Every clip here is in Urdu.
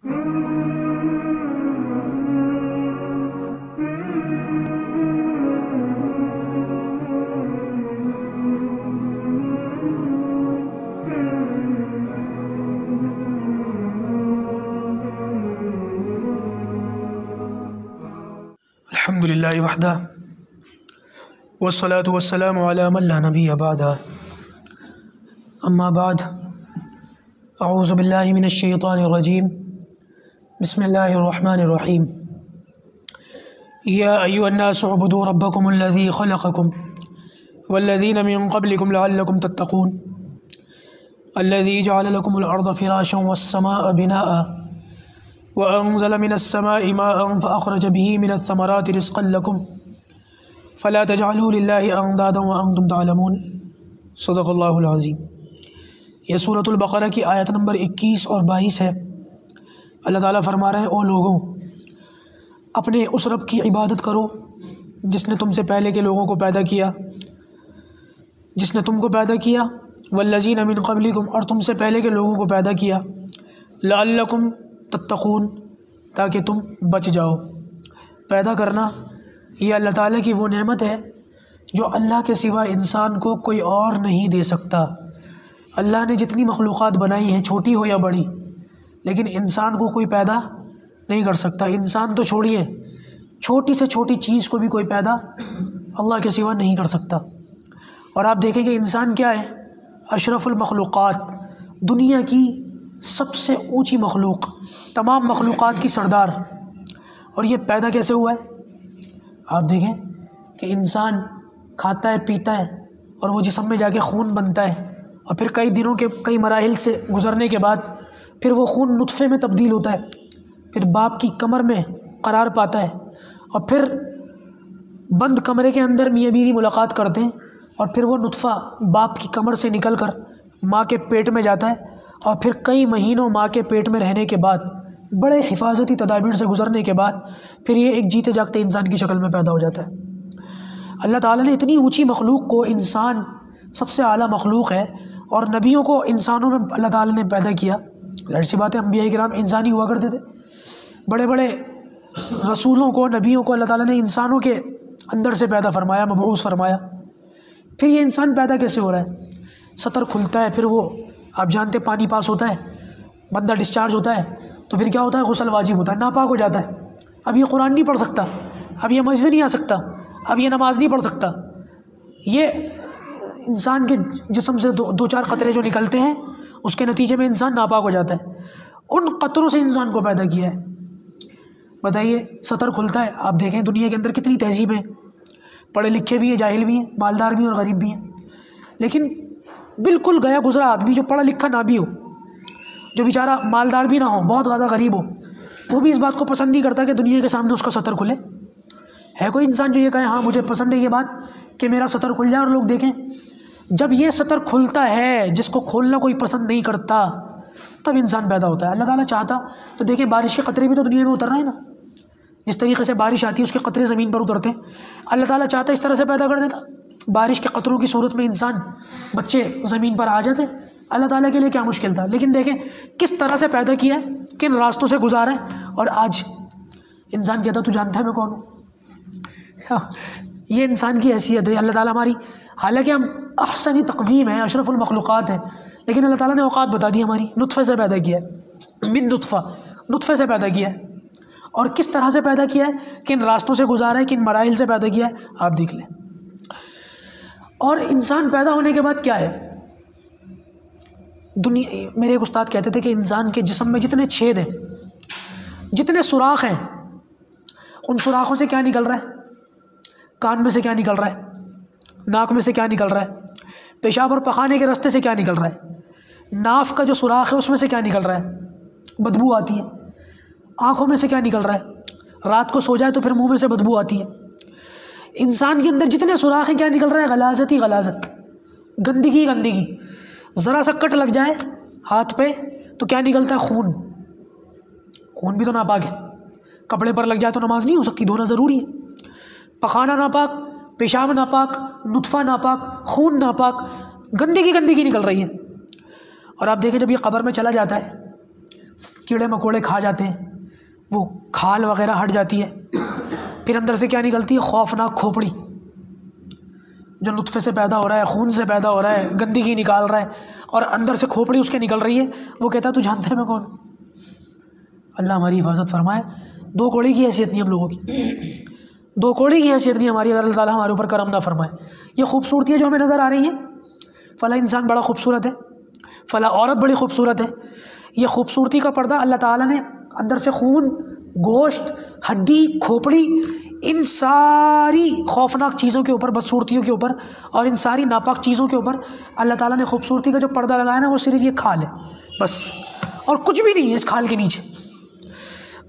الحمد للہ وحدہ والصلاة والسلام علی من لا نبی بعدہ اما بعد اعوذ باللہ من الشیطان الرجیم بسم اللہ الرحمن الرحیم یا ایھا الناس اعبدوا ربکم الذی خلقکم والذین من قبلکم لعلکم تتقون الذی جعل لکم الارض فراشا والسماء بناء وأنزل من السماء ماء فأخرج به من الثمرات رزقا لكم فلا تجعلوا لله أندادا وأنتم تعلمون صدق اللہ العظیم۔ یہ سورۃ البقرہ کی آیت نمبر 21 اور 22 ہے۔ اللہ تعالیٰ فرما رہے ہیں او لوگوں، اپنے اس رب کی عبادت کرو جس نے تم سے پہلے کے لوگوں کو پیدا کیا، جس نے تم کو پیدا کیا، والذین من قبلکم، اور تم سے پہلے کے لوگوں کو پیدا کیا، لعلکم تتقون، تاکہ تم بچ جاؤ۔ پیدا کرنا یہ اللہ تعالیٰ کی وہ نعمت ہے جو اللہ کے سوا انسان کو کوئی اور نہیں دے سکتا۔ اللہ نے جتنی مخلوقات بنائی ہیں، چھوٹی ہو یا بڑی، لیکن انسان کو کوئی پیدا نہیں کر سکتا۔ انسان تو چھوڑیے، چھوٹی سے چھوٹی چیز کو بھی کوئی پیدا اللہ کے سوا نہیں کر سکتا۔ اور آپ دیکھیں کہ انسان کیا ہے؟ اشرف المخلوقات، دنیا کی سب سے اونچی مخلوق، تمام مخلوقات کی سردار۔ اور یہ پیدا کیسے ہوا ہے؟ آپ دیکھیں کہ انسان کھاتا ہے، پیتا ہے، اور وہ جسم میں جا کے خون بنتا ہے، اور پھر کئی دنوں کے کئی مراحل سے گزرنے کے بعد پھر وہ خون نطفے میں تبدیل ہوتا ہے، پھر باپ کی کمر میں قرار پاتا ہے، اور پھر بند کمرے کے اندر میاں بیوی ملاقات کرتے ہیں، اور پھر وہ نطفہ باپ کی کمر سے نکل کر ماں کے پیٹ میں جاتا ہے، اور پھر کئی مہینوں ماں کے پیٹ میں رہنے کے بعد، بڑے حفاظتی تدابیر سے گزرنے کے بعد، پھر یہ ایک جیتے جاگتے انسان کی شکل میں پیدا ہو جاتا ہے۔ اللہ تعالیٰ نے اتنی اونچی مخلوق کو، انسان سب سے اعلیٰ مخلوق ہے، اور نبیوں کو انسانوں میں اللہ تعالیٰ نے پیدا کیا۔ ظاہر سی بات ہے انبیاء کرام انسانی ہوا کرتے تھے، بڑے بڑے رسولوں کو، نبیوں کو اللہ تعالیٰ نے انسانوں کے اندر سے پیدا فرمایا، مبعوث فرمایا۔ پھر یہ انسان پیدا کیسے ہو رہا ہے؟ سطر کھلتا ہے، پھر وہ آپ جانتے پانی پاس ہوتا ہے، بندہ ڈسچارج ہوتا ہے، تو پھر کیا ہوتا ہے؟ غسل واجب ہوتا ہے، ناپاک ہو جاتا ہے۔ اب یہ قرآن نہیں پڑھ سکتا، اب یہ مسجد نہیں آ سکتا، اب یہ نماز نہیں پڑھ سکتا۔ یہ انسان کے جسم سے دو چار قطرے جو نکلتے ہیں، اس کے نتیجے میں انسان ناپاک ہو جاتا ہے۔ ان قطروں سے انسان کو پیدا کیا ہے۔ بتائیے، سطر کھلتا ہے، آپ دیکھیں دنیا کے اندر کتنی تہذیبیں، پڑھے لکھے بھی ہیں، جاہل بھی ہیں، مالدار بھی ہیں اور غریب بھی ہیں، لیکن بالکل گیا گزرا آدمی جو پڑھا لکھا نہ بھی ہو، جو بیچارہ مالدار بھی نہ ہو، بہت زیادہ غریب ہو، وہ بھی اس بات کو پسند نہیں کرتا کہ دنیا کے سامنے اس کا سطر کھلے۔ ہے کوئی انسان جو یہ کہے ہاں مجھے پسند ہے یہ بات کہ میرا سطر کھل جائے اور لوگ دیکھیں؟ جب یہ سطر کھلتا ہے، جس کو کھولنا کوئی پسند نہیں کرتا، تب انسان پیدا ہوتا ہے۔ اللہ تعالیٰ چاہتا تو دیکھیں بارش کے قطرے بھی تو دنیا میں اتر رہے ہیں نا، جس طریقے سے بارش آتی ہے اس کے قطرے زمین پر اترتے ہیں۔ اللہ تعالیٰ چاہتا اس طرح سے پیدا کر دیتا، بارش کے قطروں کی صورت میں انسان، بچے زمین پر آ جاتے۔ اللہ تعالیٰ کے لیے کیا مشکل تھا؟ لیکن دیکھیں کس طرح سے پیدا کیا ہے، کن راستوں سے گزارا ہے، اور آج انسان کہتا تو جانتا ہے میں کون ہوں۔ یہ انسان کی حیثیت ہے۔ اللہ تعالیٰ ہماری، حالانکہ ہم احسن تقویم ہیں، اشرف المخلوقات ہیں، لیکن اللہ تعالیٰ نے اوقات بتا دی ہماری۔ نطفے سے پیدا کیا ہے، من نطفہ، نطفے سے پیدا کیا ہے، اور کس طرح سے پیدا کیا ہے، کن راستوں سے گزارا ہے، کن مراحل سے پیدا کیا ہے، آپ دیکھ لیں۔ اور انسان پیدا ہونے کے بعد کیا ہے؟ میرے ایک استاد کہتے تھے کہ انسان کے جسم میں جتنے چھید ہیں، جتنے سوراخ ہیں، ان سوراخوں سے کیا نکل رہا ہے؟ کان میں سے کیا نکل رہا ہے؟ ناک میں سے کیا نکل رہا ہے؟ پیشاب اور پخانے کے راستے سے کیا نکل رہا ہے؟ ناف کا جو سوراخ ہے اس میں سے کیا نکل رہا ہے؟ بدبو آتی ہے۔ آنکھوں میں سے کیا نکل رہا ہے؟ رات کو سو جائے تو پھر منہ میں سے بدبو آتی ہے۔ انسان کے اندر جتنے سوراخ ہیں، کیا نکل رہا ہے؟ غلاظت ہی غلاظت، گندگی گندگی۔ ذرا سا کٹ لگ جائے ہاتھ پہ تو کیا نکلتا ہے؟ خون۔ خون بھی تو ناپاک ہے۔ کپڑے پر لگ جائے تو نماز نہیں ہو سکتی، دھونا ضروری ہے۔ پخانا ناپاک، پیشاب ناپاک، نطفہ ناپاک، خون ناپاک، گندگی گندگی نکل رہی ہے۔ اور آپ دیکھیں جب یہ قبر میں چلا جاتا ہے، کیڑے مکوڑے کھا جاتے ہیں، وہ کھال وغیرہ ہٹ جاتی ہے، پھر اندر سے کیا نکلتی ہے؟ خوفناک کھوپڑی، جو نطفے سے پیدا ہو رہا ہے، خون سے پیدا ہو رہا ہے، گندگی نکال رہا ہے، اور اندر سے کھوپڑی اس کے نکل رہی ہے. وہ کہتا ہے تو جانتا ہے میں کون؟ اللہ ہماری حفاظت فرمائے. دو کوڑی کی حیثیت نہیں ہم لوگوں کی، دو کوڑی کی حیثیت نہیں ہماری، اگر اللہ تعالیٰ ہمارے اوپر کرم نہ فرمائے. یہ خوبصورتی جو ہمیں نظر آ رہی ہے، فلاں انسان بڑا خوبصورت ہے، فلاں عورت بڑی خوبصورت ہے، یہ خوبصورتی کا پردہ اللہ تعالیٰ نے اندر سے خون، گوشت، ہڈی، کھوپڑی، ان ساری خوفناک چیزوں کے اوپر، بدصورتیوں کے اوپر اور ان ساری ناپاک چیزوں کے اوپر اللہ تعالیٰ نے خوبصورتی کا جو پردہ لگایا نا، وہ صرف یہ کھال ہے بس، اور کچھ بھی نہیں ہے اس کھال کے نیچے.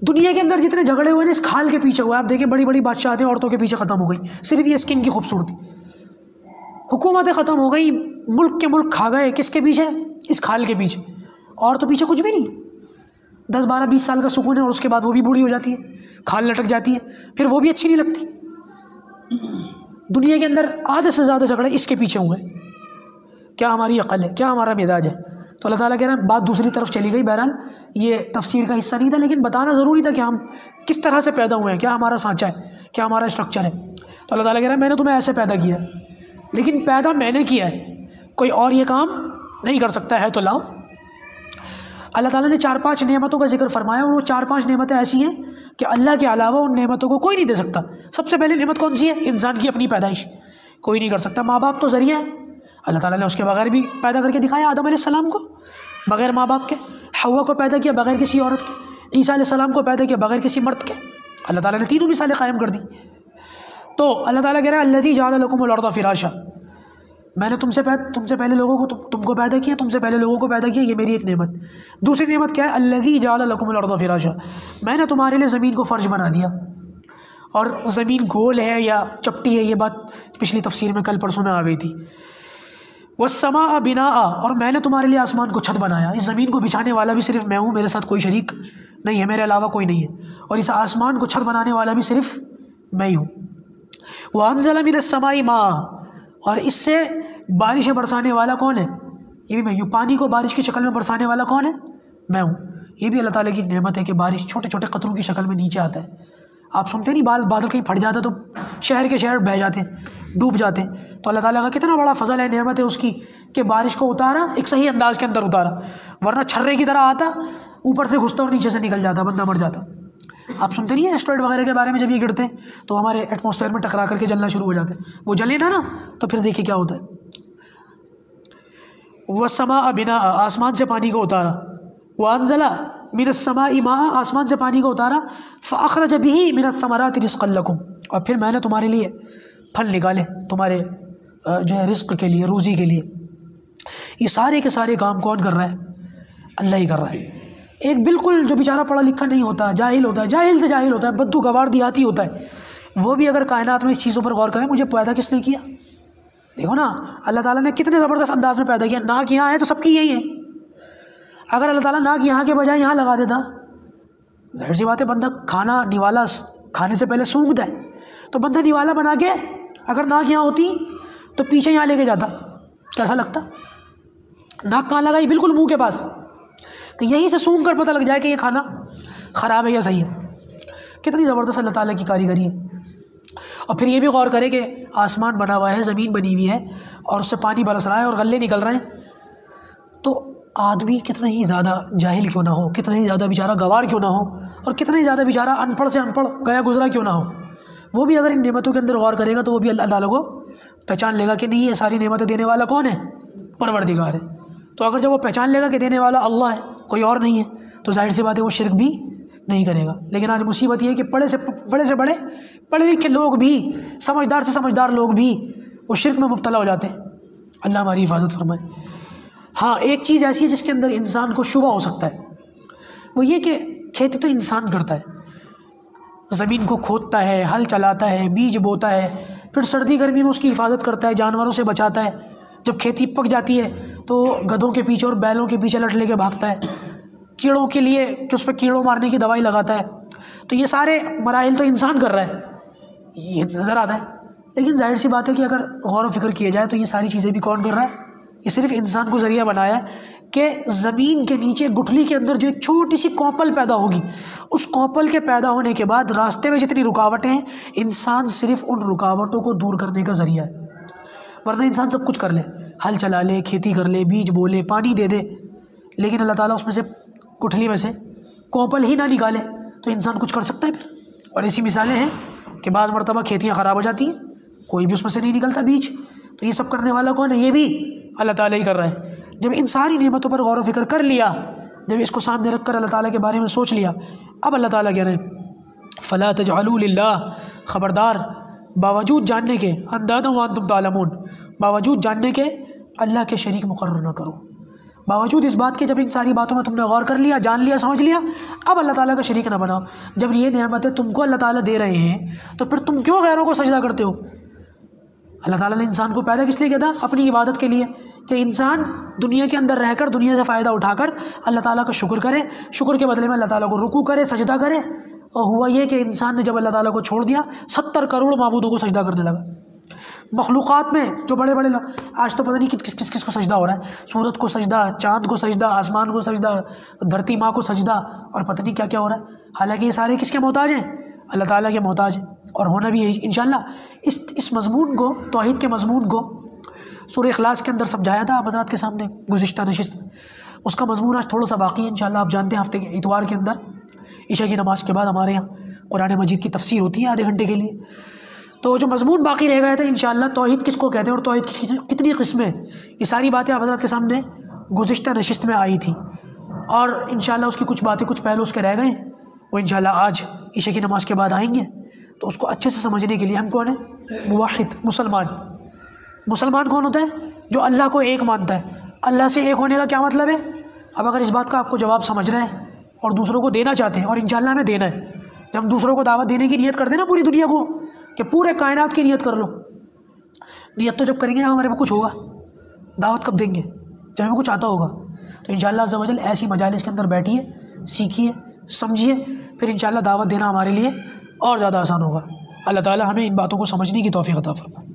دنیا کے اندر جتنے جھگڑے ہوئے ہیں اس کھال کے پیچھے ہوئے. آپ دیکھیں بڑی بڑی بادشاہتیں عورتوں کے پیچھے ختم ہو گئی، صرف یہ اسکن کی خوبصورتی. حکومتیں ختم ہو گئی، ملک کے ملک کھا گئے، کس کے پیچھے؟ اس کھال کے پیچھے. اور تو پیچھے کچھ بھی نہیں. 10 12 20 سال کا سکون ہے، اور اس کے بعد وہ بھی بوڑھی ہو جاتی ہے، کھال لٹک جاتی ہے، پھر وہ بھی اچھی نہیں لگتی. دنیا کے اندر آدھے سے زیادہ جھگڑے اس کے پیچھے ہوئے. کیا ہماری عقل ہے؟ کیا ہمارا مزاج ہے؟ تو اللہ تعالیٰ کہہ رہے ہیں بات دوسری طرف چلی گئی. بہرحال یہ تفسیر کا حصہ نہیں تھا، لیکن بتانا ضروری تھا کہ ہم کس طرح سے پیدا ہوئے ہیں، کیا ہمارا سانچہ ہے، کیا ہمارا اسٹرکچر ہے. تو اللہ تعالیٰ کہہ رہا ہے میں نے تمہیں ایسے پیدا کیا ہے، لیکن پیدا میں نے کیا ہے، کوئی اور یہ کام نہیں کر سکتا ہے. تو لاؤ. اللہ تعالیٰ نے 4 5 نعمتوں کا ذکر فرمایا، اور وہ 4 5 نعمتیں ایسی ہیں کہ اللہ کے علاوہ ان نعمتوں کو کوئی نہیں دے سکتا. سب سے پہلے نعمت کون سی ہے؟ انسان کی اپنی پیدائش. کوئی نہیں کر سکتا. ماں باپ تو ذریعہ ہے، اللہ تعالیٰ نے اس کے بغیر بھی پیدا کر کے دکھایا. آدم علیہ السلام کو بغیر ماں باپ کے، حوا کو پیدا کیا بغیر کسی عورت کے، عیسیٰ علیہ السلام کو پیدا کیا بغیر کسی مرد کے. اللہ تعالیٰ نے تینوں مثالیں قائم کر دی. تو اللہ تعالیٰ کہہ رہا ہے الذی جعل لکم الارض فراشا، میں نے تم سے پہلے لوگوں کو تم کو پیدا کیا، تم سے پہلے لوگوں کو پیدا کیا. یہ میری ایک نعمت. دوسری نعمت کیا ہے؟ الذی جعل لکم الارض فراشا، میں نے تمہارے لیے زمین کو فرش بنا دیا. اور زمین گول ہے یا چپٹی ہے، یہ بات پچھلی تفسیر میں کل پرسوں میں آ گئی تھی. والسماء بناء، اور میں نے تمہارے لیے آسمان کو چھت بنایا. اس زمین کو بچھانے والا بھی صرف میں ہوں، میرے ساتھ کوئی شریک نہیں ہے، میرے علاوہ کوئی نہیں ہے. اور اس آسمان کو چھت بنانے والا بھی صرف میں ہی ہوں. وانزل من السماء ماء، اور اس سے بارشیں برسانے والا کون ہے؟ یہ بھی میں ہوں. پانی کو بارش کی شکل میں برسانے والا کون ہے؟ میں ہوں. یہ بھی اللہ تعالیٰ کی نعمت ہے کہ بارش چھوٹے چھوٹے قطروں کی شکل میں نیچے آتا ہے. آپ سنتے نہیں بادل کہیں پھٹ جاتا تو شہر کے شہر بہہ جاتے ہیں، ڈوب جاتے ہیں. تو اللہ تعالیٰ کا کتنا بڑا فضل ہے، نعمت ہے اس کی کہ بارش کو اتارا، ایک صحیح انداز کے اندر اتارا، ورنہ چھرے کی طرح آتا، اوپر سے گھستا اور نیچے سے نکل جاتا، بندہ مر جاتا. آپ سنتے نہیں ہیں ایسٹرائڈ وغیرہ کے بارے میں، جب یہ گرتے ہیں تو ہمارے ایٹماسفیئر میں ٹکرا کر کے جلنا شروع ہو جاتے ہیں. وہ جلے نا تو پھر دیکھیے کیا ہوتا ہے. والسماء بناء، آسمان سے پانی کو اتارا. وانزل من السماء ماء، آسمان سے پانی کو اتارا. فاخرج به من الثمرات رزقا لكم، اور پھر میں نے تمہارے لیے پھل نکالے، تمہارے جو ہے رزق کے لیے، روزی کے لیے. یہ سارے کے سارے کام کون کر رہا ہے؟ اللہ ہی کر رہا ہے. ایک بالکل جو بیچارہ پڑھا لکھا نہیں ہوتا، جاہل ہوتا ہے، جاہل سے جاہل ہوتا ہے، بدو گوار دیہاتی ہوتا ہے، وہ بھی اگر کائنات میں اس چیزوں پر غور کرے، مجھے پیدا کس نے کیا؟ دیکھو نا اللہ تعالیٰ نے کتنے زبردست انداز میں پیدا کیا. ناک یہاں ہے تو سب کی یہی ہے. اگر اللہ تعالیٰ ناک یہاں کے بجائے یہاں لگا دیتا، ظاہر سی بات ہے بندہ کھانا نوالا کھانے سے پہلے سونگتا ہے، تو بندہ نوالا بنا کے اگر ناک یہاں ہوتی تو پیچھے یہاں لے کے جاتا. کیسا لگتا؟ ناک کہاں لگائی؟ بالکل منہ کے پاس، کہ یہیں سے سونگ کر پتہ لگ جائے کہ یہ کھانا خراب ہے یا صحیح ہے. کتنی زبردست اللہ تعالیٰ کی کاریگری ہے. اور پھر یہ بھی غور کرے کہ آسمان بنا ہوا ہے، زمین بنی ہوئی ہے، اور اس سے پانی برس رہا ہے اور غلے نکل رہے ہیں. تو آدمی کتنا ہی زیادہ جاہل کیوں نہ ہو، کتنا ہی زیادہ بیچارہ گوار کیوں نہ ہو، اور کتنا ہی زیادہ بیچارہ ان پڑھ سے ان پڑھ گیا گزرا کیوں نہ ہو، وہ بھی اگر ان نعمتوں کے اندر غور کرے گا تو وہ بھی اللہ تعالیٰ کو پہچان لے گا کہ نہیں، یہ ساری نعمتیں دینے والا کون ہے؟ پروردگار ہے. تو اگر جب وہ پہچان لے گا کہ دینے والا اللہ ہے، کوئی اور نہیں ہے، تو ظاہر سی بات ہے وہ شرک بھی نہیں کرے گا. لیکن آج مصیبت یہ ہے کہ بڑے سے بڑے پڑھے لکھے لوگ بھی، سمجھدار سے سمجھدار لوگ بھی وہ شرک میں مبتلا ہو جاتے ہیں. اللہ ہماری حفاظت فرمائے. ہاں ایک چیز ایسی ہے جس کے اندر انسان کو شبہ ہو سکتا ہے، وہ یہ کہ کھیتی تو انسان کرتا ہے، زمین کو کھودتا ہے، ہل چلاتا ہے، بیج بوتا ہے، پھر سردی گرمی میں اس کی حفاظت کرتا ہے، جانوروں سے بچاتا ہے. جب کھیتی پک جاتی ہے تو گدھوں کے پیچھے اور بیلوں کے پیچھے لٹ لے کے بھاگتا ہے، کیڑوں کے لیے کہ اس پہ کیڑوں مارنے کی دوائی لگاتا ہے. تو یہ سارے مراحل تو انسان کر رہا ہے، یہ نظر آتا ہے. لیکن ظاہر سی بات ہے کہ اگر غور و فکر کیا جائے تو یہ ساری چیزیں بھی کون کر رہا ہے؟ یہ صرف انسان کو ذریعہ بنایا ہے کہ زمین کے نیچے گٹھلی کے اندر جو ایک چھوٹی سی کوپل پیدا ہوگی، اس کوپل کے پیدا ہونے کے بعد راستے میں جتنی رکاوٹیں ہیں، انسان صرف ان رکاوٹوں کو دور کرنے کا ذریعہ ہے۔ ورنہ انسان سب کچھ کر لے، ہل چلا لے، کھیتی کر لے، بیج بولے، پانی دے دے، لیکن اللہ تعالیٰ اس میں سے گٹھلی میں سے کوپل ہی نہ نکالے تو انسان کچھ کر سکتا ہے پھر؟ اور ایسی مثالیں ہیں کہ بعض مرتبہ کھیتیاں خراب ہو جاتی ہیں، کوئی بھی اس میں سے نہیں نکلتا بیج، تو یہ سب کرنے والا کون ہے؟ یہ بھی اللہ تعالیٰ ہی کر رہا ہے۔ جب ان ساری نعمتوں پر غور و فکر کر لیا، جب اس کو سامنے رکھ کر اللہ تعالیٰ کے بارے میں سوچ لیا، اب اللہ تعالیٰ کہہ رہے ہیں فَلَا تَجْعَلُوا لِلَّهِ، خبردار باوجود جاننے کے، اندادا وانتم تعلمون، باوجود جاننے کے اللہ کے شریک مقرر نہ کرو۔ باوجود اس بات کے جب ان ساری باتوں میں تم نے غور کر لیا، جان لیا، سمجھ لیا، اب اللہ تعالیٰ کا شریک نہ بناؤ۔ جب یہ نعمتیں تم کو اللہ تعالیٰ دے رہے ہیں تو پھر تم کیوں غیروں کو سجدہ کرتے ہو؟ اللہ تعالیٰ نے انسان کو پیدا کس لیے کیا تھا؟ اپنی عبادت کے لیے، کہ انسان دنیا کے اندر رہ کر دنیا سے فائدہ اٹھا کر اللہ تعالیٰ کا شکر کرے، شکر کے بدلے میں اللہ تعالیٰ کو رکوع کرے، سجدہ کرے۔ اور ہوا یہ کہ انسان نے جب اللہ تعالیٰ کو چھوڑ دیا، 70 کروڑ معبودوں کو سجدہ کرنے لگا۔ مخلوقات میں جو بڑے بڑے لوگ، آج تو پتہ نہیں کس کو سجدہ ہو رہا ہے، سورج کو سجدہ، چاند کو سجدہ، آسمان کو سجدہ، دھرتی ماں کو سجدہ، اور پتہ نہیں کیا کیا ہو رہا ہے۔ حالانکہ یہ سارے کس کے محتاج ہیں؟ اللہ تعالیٰ کے محتاج ہیں، اور ہونا بھی ہے انشاءاللہ۔ اس مضمون کو، توحید کے مضمون کو سورہ اخلاص کے اندر سمجھایا تھا آپ حضرات کے سامنے گزشتہ نشست میں۔ اس کا مضمون آج تھوڑا سا باقی ہے انشاءاللہ۔ آپ جانتے ہیں ہفتے کے اتوار کے اندر عشاء کی نماز کے بعد ہمارے یہاں قرآن مجید کی تفسیر ہوتی ہے آدھے گھنٹے کے لیے، تو جو مضمون باقی رہ گئے تھے انشاءاللہ، توحید کس کو کہتے ہیں اور توحید کی کتنی قسمیں، یہ ساری باتیں آپ حضرات کے سامنے گزشتہ نشست میں آئی تھی، اور انشاءاللہ اس کی کچھ باتیں، کچھ پہلو اس کے رہ گئے، وہ انشاءاللہ آج عشاء کی نماز کے بعد آئیں گے۔ تو اس کو اچھے سے سمجھنے کے لیے ہم کون ہیں؟ موحد، مسلمان۔ مسلمان کون ہوتا ہے؟ جو اللہ کو ایک مانتا ہے۔ اللہ سے ایک ہونے کا کیا مطلب ہے؟ اب اگر اس بات کا آپ کو جواب سمجھ رہے ہیں اور دوسروں کو دینا چاہتے ہیں، اور انشاءاللہ ہمیں دینا ہے، جب ہم دوسروں کو دعوت دینے کی نیت کرتے ہیں نا پوری دنیا کو، کہ پورے کائنات کی نیت کر لو، نیت تو جب کریں گے نا ہمارے میں کچھ ہوگا، دعوت کب دیں گے؟ جب ہمیں کچھ آتا ہوگا۔ تو انشاءاللہ عز و جل ایسی مجالس کے اندر بیٹھیے، سیکھیے، سمجھیے، پھر انشاءاللہ دعوت دینا ہمارے لیے اور زیادہ آسان ہوگا۔ اللہ تعالیٰ ہمیں ان باتوں کو سمجھنے کی توفیق عطا فرمائے۔